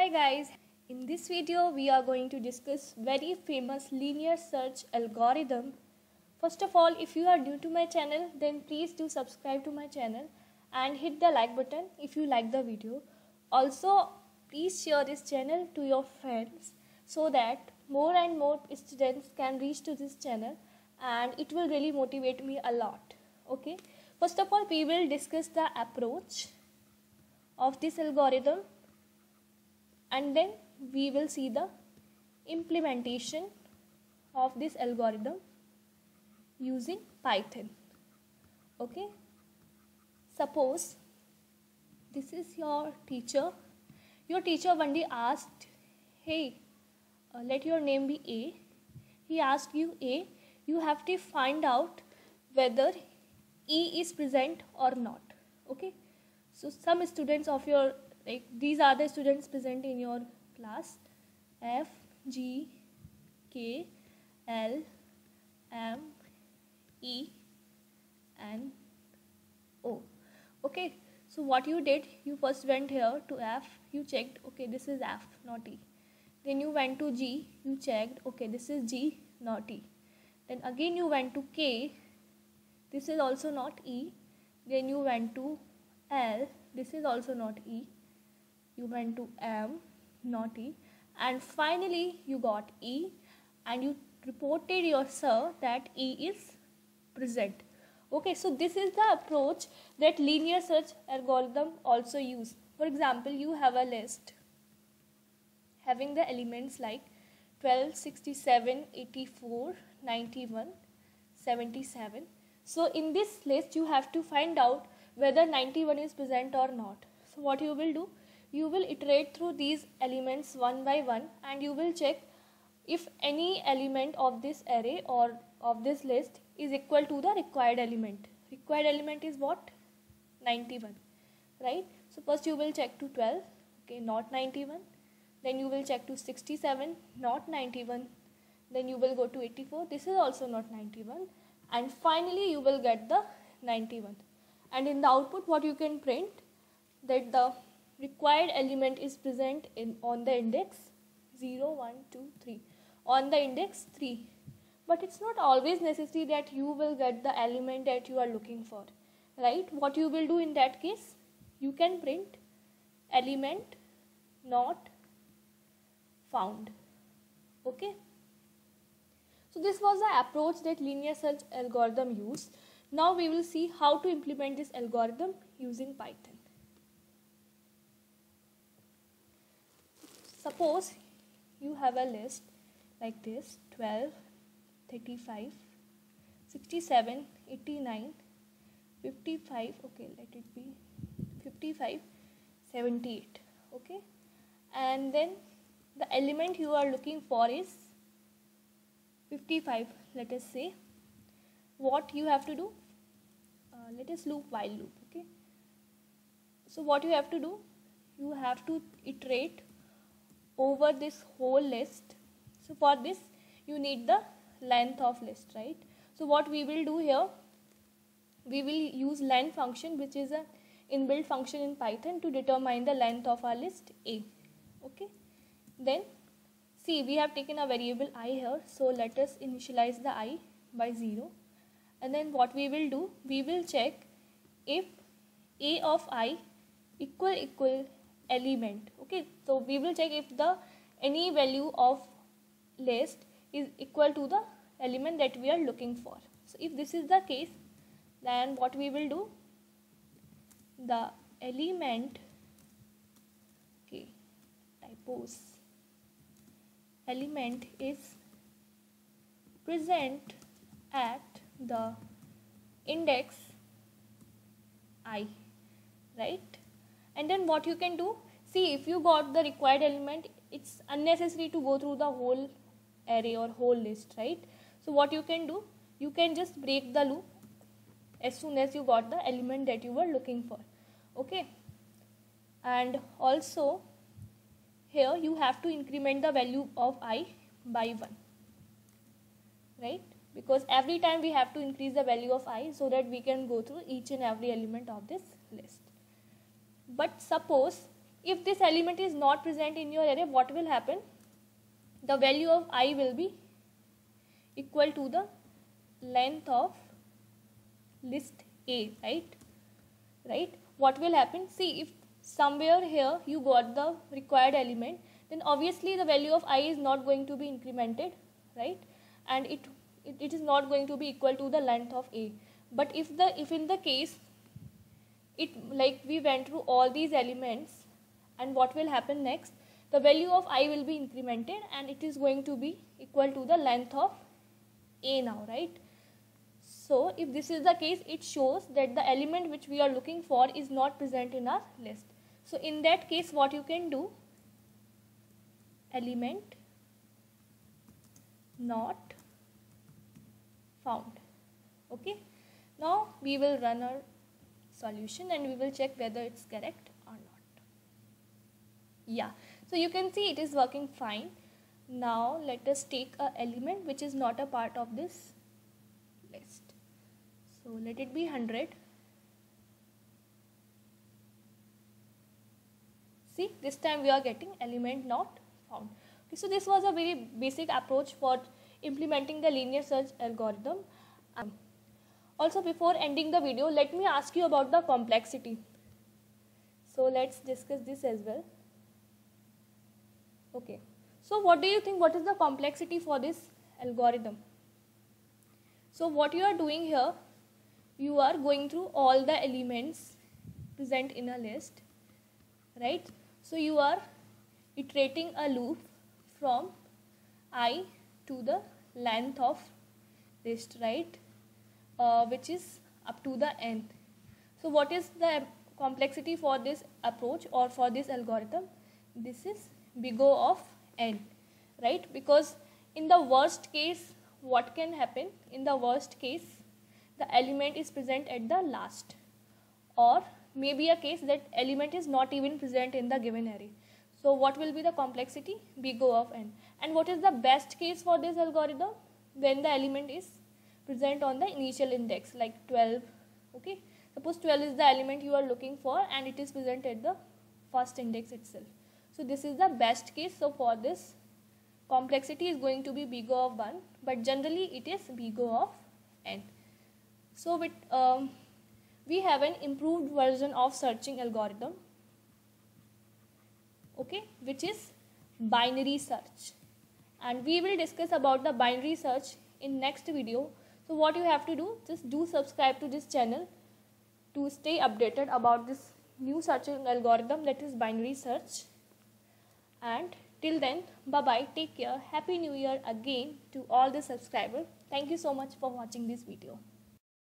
Hi guys, in this video we are going to discuss very famous linear search algorithm. First of all, if you are new to my channel, then please do subscribe to my channel and hit the like button if you like the video. Also, please share this channel to your friends so that more and more students can reach to this channel, and it will really motivate me a lot. Okay, first of all, we will discuss the approach of this algorithm, and then we will see the implementation of this algorithm using Python. Okay, suppose this is your teacher. Your teacher one day asked, hey, let your name be A. He asked you A, you have to find out whether E is present or not. Okay, so some students of your, like these are the students present in your class: F, G, K, L, M, E and O. Okay, so what you did, you first went here to F, you checked, okay, this is F, not E. Then you went to G, you checked, okay, this is G, not E. Then again you went to K, this is also not E. Then you went to L, this is also not E. You went to M, not E. And finally you got E, and you reported your sir that E is present. Okay, so this is the approach that linear search algorithm also use. For example, you have a list having the elements like 12, 67, 84, 91, 77. So in this list you have to find out whether 91 is present or not. So what you will do, you will iterate through these elements one by one, and you will check if any element of this array or of this list is equal to the required element. Required element is what? 91, right? So first you will check to 12, okay, not 91. Then you will check to 67, not 91. Then you will go to 84, this is also not 91. And finally you will get the 91. And in the output what you can print, that the required element is present on the index 0, 1, 2, 3. On the index 3. But it's not always necessary that you will get the element that you are looking for, right? What you will do in that case, you can print element not found. Okay, so this was the approach that linear search algorithm used. Now we will see how to implement this algorithm using Python. Suppose you have a list like this: 12, 35, 67, 89, 55, okay, let it be 55, 78. Okay, and then the element you are looking for is 55, let us say. What you have to do, let us loop while loop. Okay, so what you have to do, you have to iterate over this whole list. So for this you need the length of list, right? So what we will do here, we will use len function, which is an inbuilt function in Python, to determine the length of our list A. Okay, then see, we have taken a variable I here, so let us initialize the I by 0. And then what we will do, we will check if A of I equal element. Okay, so we will check if the any value of list is equal to the element that we are looking for. So if this is the case, then what we will do, the element, okay, typos, element is present at the index I, right? And then what you can do, see, if you got the required element, it's unnecessary to go through the whole array or whole list, right? So what you can do, you can just break the loop as soon as you got the element that you were looking for. Okay, and also here you have to increment the value of I by 1, right? Because every time we have to increase the value of I so that we can go through each and every element of this list. But suppose if this element is not present in your array, what will happen? The value of I will be equal to the length of list A, right? What will happen? See, if somewhere here you got the required element, then obviously the value of I is not going to be incremented, right? And it is not going to be equal to the length of A. But if in the case it, like, we went through all these elements, and what will happen next? The value of I will be incremented and it is going to be equal to the length of A now, right? So if this is the case, it shows that the element which we are looking for is not present in our list. So in that case, what you can do? Element not found. Okay. Now we will run our solution and we will check whether it's correct or not. Yeah. So you can see it is working fine. Now let us take an element which is not a part of this list. So let it be 100. See, this time we are getting element not found. Okay, so this was a very basic approach for implementing the linear search algorithm. Also, before ending the video, let me ask you about the complexity. So let's discuss this as well. Okay, so what do you think? What is the complexity for this algorithm? So what you are doing here, you are going through all the elements present in a list, right? So you are iterating a loop from I to the length of list, right? Which is up to the n. So what is the complexity for this approach or for this algorithm? This is big O of n, right? Because in the worst case, what can happen? In the worst case, the element is present at the last, or maybe a case that element is not even present in the given array. So what will be the complexity? Big O of n. And what is the best case for this algorithm? When the element is present on the initial index, like 12. Okay, suppose 12 is the element you are looking for and it is present at the first index itself. So this is the best case. So for this, complexity is going to be big O of 1, but generally it is big O of n. So with we have an improved version of searching algorithm, okay, which is binary search, and we will discuss about the binary search in next video. So what you have to do, just do subscribe to this channel to stay updated about this new searching algorithm, that is binary search. And till then, bye bye, take care, happy new year again to all the subscribers. Thank you so much for watching this video.